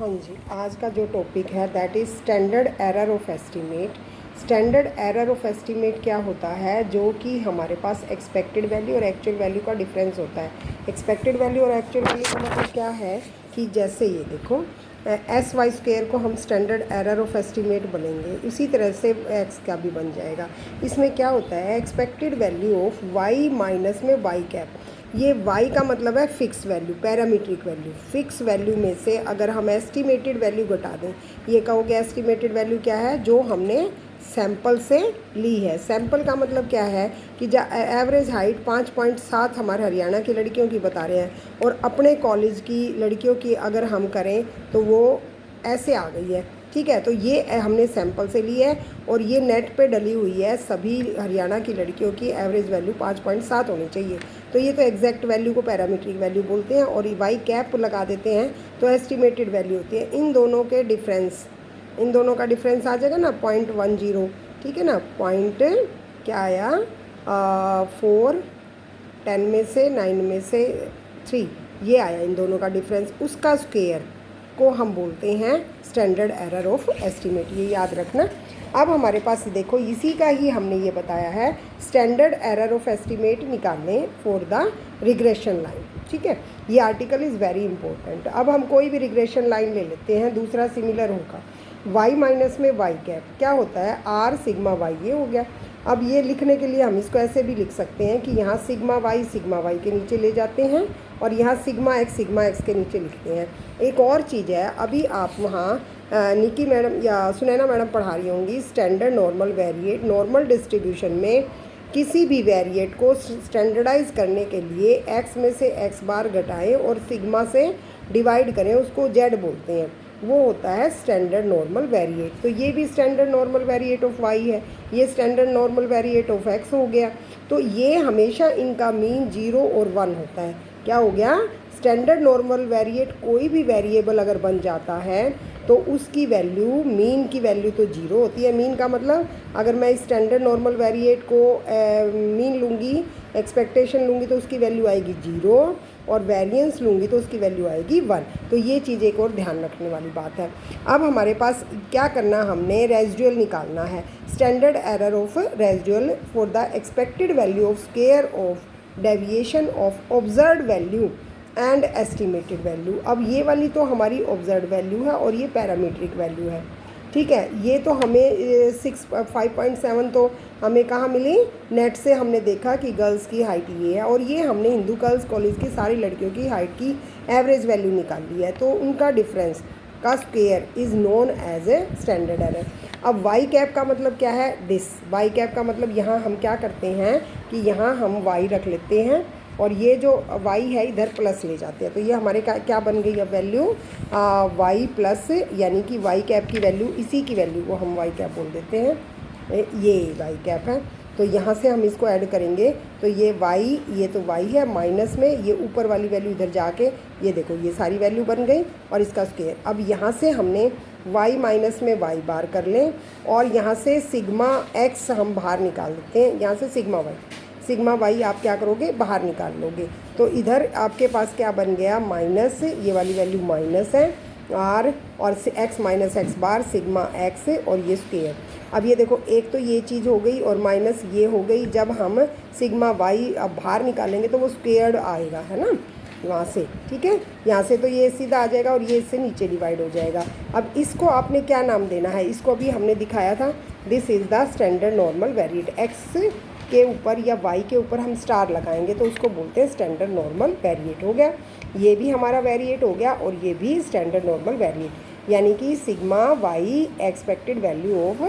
हाँ जी, आज का जो टॉपिक है that is standard error of estimate. Standard error of estimate क्या होता है, जो कि हमारे पास एक्सपेक्टेड वैल्यू और एक्चुअल वैल्यू का डिफरेंस होता है। एक्सपेक्टेड वैल्यू और एक्चुअल वैल्यू का मतलब क्या है कि जैसे ये देखो एस वाई स्क्वेयर को हम स्टैंडर्ड एरर ऑफ एस्टीमेट बोलेंगे, उसी तरह से एक्स का भी बन जाएगा। इसमें क्या होता है, expected value of Y minus में वाई कैप। ये y का मतलब है fix value, parametric value. Fix value में से अगर हम एस्टिमेटेड वैल्यू घटा दें, ये कहोगे एस्टिमेटेड वैल्यू क्या है, जो हमने सैंपल से ली है। सैंपल का मतलब क्या है कि एवरेज हाइट 5.7 हमारे हरियाणा की लड़कियों की बता रहे हैं, और अपने कॉलेज की लड़कियों की अगर हम करें तो वो ऐसे आ गई है। ठीक है, तो ये हमने सैंपल से ली है और ये नेट पे डली हुई है। सभी हरियाणा की लड़कियों की एवरेज वैल्यू 5.7 होनी चाहिए। तो ये तो एग्जैक्ट वैल्यू को पैरामीट्रिक वैल्यू बोलते हैं, और वाई कैप लगा देते हैं तो एस्टिमेटेड वैल्यू होती है। इन दोनों के डिफरेंस, इन दोनों का डिफरेंस आ जाएगा ना 0.10। ठीक है ना, पॉइंट क्या आया 4, 10 में से 9 में से 3, ये आया इन दोनों का डिफरेंस। उसका स्क्वायर को हम बोलते हैं स्टैंडर्ड एरर ऑफ एस्टीमेट, ये याद रखना। अब हमारे पास देखो इसी का ही हमने ये बताया है, स्टैंडर्ड एरर ऑफ एस्टीमेट निकालने फॉर द रिग्रेशन लाइन। ठीक है, ये आर्टिकल इज़ वेरी इंपॉर्टेंट। अब हम कोई भी रिग्रेशन लाइन ले लेते हैं, दूसरा सिमिलर होगा। y माइनस में y कैप क्या होता है, r सिग्मा y, ये हो गया। अब ये लिखने के लिए हम इसको ऐसे भी लिख सकते हैं कि यहाँ सिग्मा y के नीचे ले जाते हैं, और यहाँ सिग्मा x के नीचे लिखते हैं। एक और चीज़ है, अभी आप वहाँ निकी मैडम या सुनैना मैडम पढ़ा रही होंगी, standard normal variate. Normal distribution में किसी भी वेरिएट को स्टैंडर्डाइज करने के लिए x में से x बार घटाएं और सिग्मा से डिवाइड करें, उसको z बोलते हैं। वो होता है स्टैंडर्ड नॉर्मल वेरिएट। तो ये भी standard normal variate of y है, ये standard normal variate of x हो गया। तो ये हमेशा इनका मीन 0 और 1 होता है। क्या हो गया, स्टैंडर्ड नॉर्मल वेरिएट कोई भी वेरिएबल अगर बन जाता है तो उसकी वैल्यू, मीन की वैल्यू तो 0 होती है। मीन का मतलब अगर मैं स्टैंडर्ड नॉर्मल वेरिएट को मीन लूँगी, एक्सपेक्टेशन लूँगी तो उसकी वैल्यू आएगी 0, और वेरिएंस लूँगी तो उसकी वैल्यू आएगी 1। तो ये चीज़ एक और ध्यान रखने वाली बात है। अब हमारे पास क्या करना, हमने रेजिडुअल निकालना है। Standard error of residual for the expected value of square of deviation of observed value and estimated value. अब ये वाली तो हमारी ऑब्जर्व्ड वैल्यू है और ये पैरामीट्रिक वैल्यू है। ठीक है, ये तो हमें 5.7 तो हमें कहाँ मिली, नेट से हमने देखा कि गर्ल्स की हाइट ये है, और ये हमने हिंदू गर्ल्स कॉलेज की सारी लड़कियों की हाइट की एवरेज वैल्यू निकाल ली है। तो उनका डिफरेंस का square is known as a standard error. अब वाई कैप का मतलब क्या है, दिस। वाई कैप का मतलब यहाँ हम क्या करते हैं कि यहाँ हम वाई रख लेते हैं, और ये जो y है इधर प्लस ले जाते हैं। तो ये हमारे क्या बन गई अब वैल्यू, y प्लस, यानी कि y कैप की वैल्यू, इसी की वैल्यू को हम y कैप बोल देते हैं। ये y कैप है, तो यहाँ से हम इसको ऐड करेंगे तो ये y, ये तो y है, माइनस में ये ऊपर वाली वैल्यू इधर जाके, ये देखो ये सारी वैल्यू बन गई, और इसका स्क्वायर। अब यहाँ से हमने y माइनस में y बार कर लें, और यहाँ से सिग्मा x हम बाहर निकाल देते हैं। यहाँ से सिग्मा वाई आप क्या करोगे, बाहर निकाल लोगे। तो इधर आपके पास क्या बन गया, माइनस, ये वाली वैल्यू माइनस है r, और x माइनस एक्स बार सिग्मा x, और ये स्क्वायर। अब ये देखो, एक तो ये चीज़ हो गई और माइनस ये हो गई। जब हम सिग्मा वाई अब बाहर निकालेंगे तो वो स्क्वायर्ड आएगा, है ना, वहाँ से। ठीक है, यहाँ से तो ये सीधा आ जाएगा और ये इससे नीचे डिवाइड हो जाएगा। अब इसको आपने क्या नाम देना है, इसको अभी हमने दिखाया था, this is the standard normal variate. x के ऊपर या y के ऊपर हम स्टार लगाएंगे तो उसको बोलते हैं स्टैंडर्ड नॉर्मल वेरिएट। हो गया, ये भी हमारा वेरिएट हो गया, और ये भी स्टैंडर्ड नॉर्मल वेरिएट, यानी कि sigma y expected value of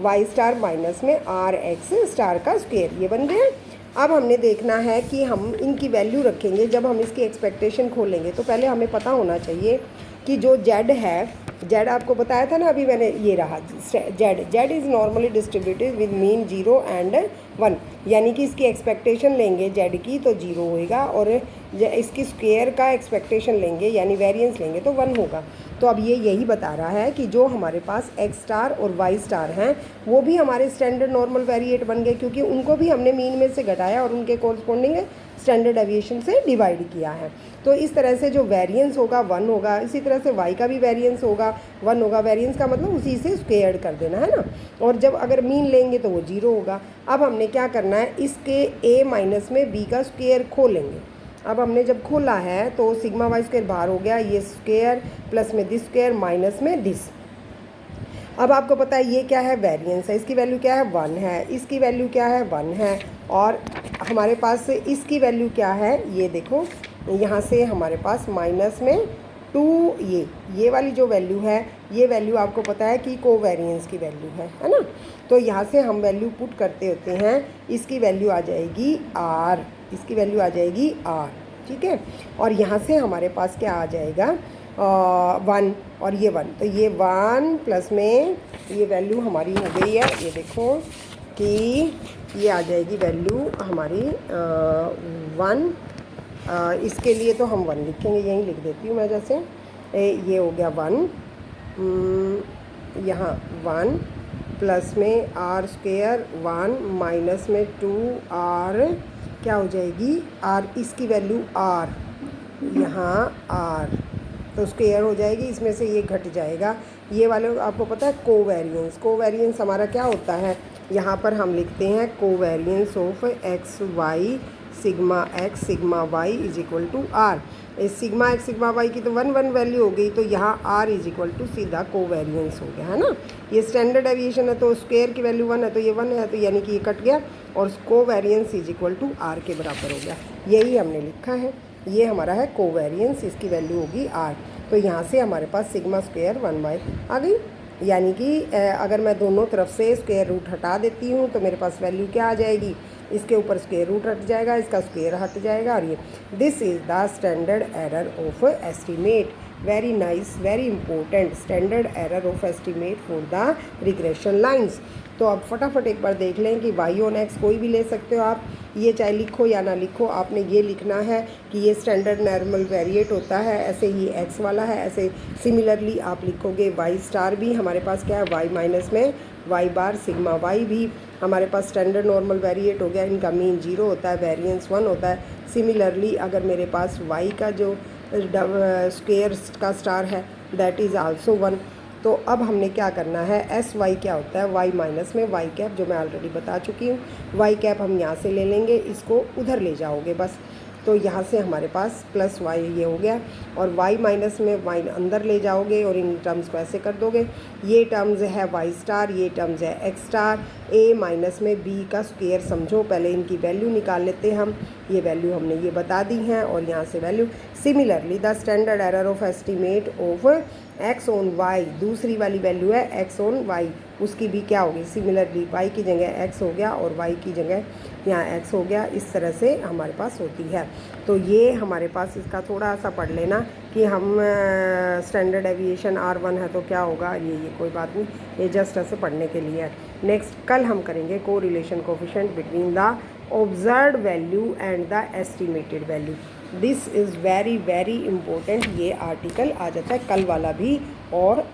y star minus में r x स्टार का स्क्वायर, ये बन गया। अब हमने देखना है कि हम इनकी वैल्यू रखेंगे जब हम इसकी एक्सपेक्टेशन खोलेंगे। तो पहले हमें पता होना चाहिए कि जो z है, z आपको बताया था ना अभी मैंने, ये रहा z is normally distributed with mean 0 and 1, यानी कि इसकी एक्सपेक्टेशन लेंगे z की तो 0 होएगा, और इसकी स्क्वायर का एक्सपेक्टेशन लेंगे यानी वेरिएंस लेंगे तो 1 होगा। तो अब ये यही बता रहा है कि जो हमारे पास x स्टार और y स्टार हैं वो भी हमारे स्टैंडर्ड नॉर्मल वेरिएट बन गए, क्योंकि उनको भी हमने मीन में से घटाया और उनके कोरस्पॉन्डिंग स्टैंडर्ड डेविएशन से डिवाइड किया है। तो इस तरह से जो वेरिएंस होगा 1 होगा, इसी तरह से y का भी वेरिएंस होगा 1 होगा। वेरिएंस का मतलब उसी से स्क्वायर कर देना है ना, और जब अगर मीन लेंगे तो वो 0 होगा। अब हमने क्या करना है, इसके a माइनस में b का स्क्वायर खोलेंगे। अब हमने जब खोला है तो सिग्मा वाई स्क्वायर बाहर हो गया, ये स्क्वायर प्लस में दिस स्क्वायर माइनस में दिस। अब आपको पता है ये क्या है, वेरिएंस है, इसकी वैल्यू क्या है 1 है, इसकी वैल्यू क्या है 1 है, और हमारे पास इसकी वैल्यू क्या है, ये देखो यहाँ से हमारे पास माइनस में 2, ये वाली जो वैल्यू है, ये वैल्यू आपको पता है कि कोवेरिएंस की वैल्यू है ना। तो यहाँ से हम वैल्यू पुट करते होते हैं, इसकी वैल्यू आ जाएगी r, इसकी वैल्यू आ जाएगी r, ठीक है। और यहाँ से हमारे पास क्या आ जाएगा 1 और ये 1, तो ये 1 प्लस में ये वैल्यू हमारी हो गई है, ये देखो कि ये आ जाएगी वैल्यू हमारी 1। इसके लिए तो हम 1 लिखेंगे, यहीं लिख देती हूँ मैं, जैसे ये हो गया 1, यहाँ 1 प्लस में r स्क्वायर 1 माइनस में 2r, क्या हो जाएगी r, इसकी वैल्यू r, यहाँ r तो स्क्वायर हो जाएगी, इसमें से ये घट जाएगा। ये वाले आपको पता है कोवेरिएंस, कोवेरिएंस हमारा क्या होता है, यहाँ पर हम लिखते हैं covariance of X Y sigma X sigma Y is equal to R. इस सिग्मा एक्स सिग्मा वाई की तो 1 1 वैल्यू हो गई, तो यहाँ आर इज इक्वल टू सीधा कोवेरिएंस हो गया, है ना। ये स्टैंडर्ड डेविएशन है तो स्क्वायर की वैल्यू 1 है, तो ये 1 है, तो यानी कि ये कट गया और covariance is equal to R के बराबर हो गया। यही हमने लिखा है, ये हमारा है कोवेरिएंस, इसकी वैल्यू होगी आर। तो यहाँ से हमारे पास सिग्मा स्क्वायर 1 आ गई, यानी कि अगर मैं दोनों तरफ से स्क्वायर रूट हटा देती हूँ तो मेरे पास वैल्यू क्या आ जाएगी, इसके ऊपर स्क्वायर रूट हट जाएगा, इसका स्क्वायर हट जाएगा, और ये this is the standard error of estimate. Very nice, very important, standard error of estimate for the regression lines. तो अब फटाफट एक बार देख लें कि वाई ऑन एक्स कोई भी ले सकते हो आप, ये चाहे लिखो या ना लिखो, आपने ये लिखना है कि ये स्टैंडर्ड नॉर्मल वेरिएट होता है, ऐसे ही एक्स वाला है, ऐसे सिमिलरली आप लिखोगे वाई स्टार भी हमारे पास क्या है, वाई माइनस में वाई बार सिग्मा वाई भी हमारे पास स्टैंडर्ड नॉर्मल वेरिएट हो गया, इनका मीन 0 होता है, वेरिएंस 1 होता है। सिमिलरली अगर मेरे पास वाई का जो स्क्वायर का स्टार है दैट इज़ आल्सो 1। तो अब हमने क्या करना है, एस वाई क्या होता है, वाई माइनस में वाई कैप, जो मैं ऑलरेडी बता चुकी हूँ। वाई कैप हम यहाँ से ले लेंगे, इसको उधर ले जाओगे बस, तो यहाँ से हमारे पास प्लस वाई ये हो गया, और वाई माइनस में वाई अंदर ले जाओगे और इन टर्म्स को ऐसे कर दोगे। ये टर्म्स है वाई स्टार, ये टर्म्स है एक्स स्टार, ए माइनस में बी का स्क्वायर समझो। पहले इनकी वैल्यू निकाल लेते हैं हम, ये वैल्यू हमने ये बता दी हैं, और यहाँ से value. Similarly the standard error of estimate of X on Y, दूसरी वाली वैल्यू है एक्स ऑन वाई, उसकी भी क्या होगी, सिमिलरली वाई की जगह एक्स हो गया और वाई की जगह यहाँ एक्स हो गया, इस तरह से हमारे पास होती है। तो ये हमारे पास इसका थोड़ा सा पढ़ लेना कि हम स्टैंडर्ड एविएशन R1 है तो क्या होगा, ये कोई बात नहीं, ये जस्ट ऐसे पढ़ने के लिए है। नेक्स्ट कल हम करेंगे को relation coefficient between the observed value and the estimated value. This is very very important, ये आर्टिकल आ जाता है कल वाला भी और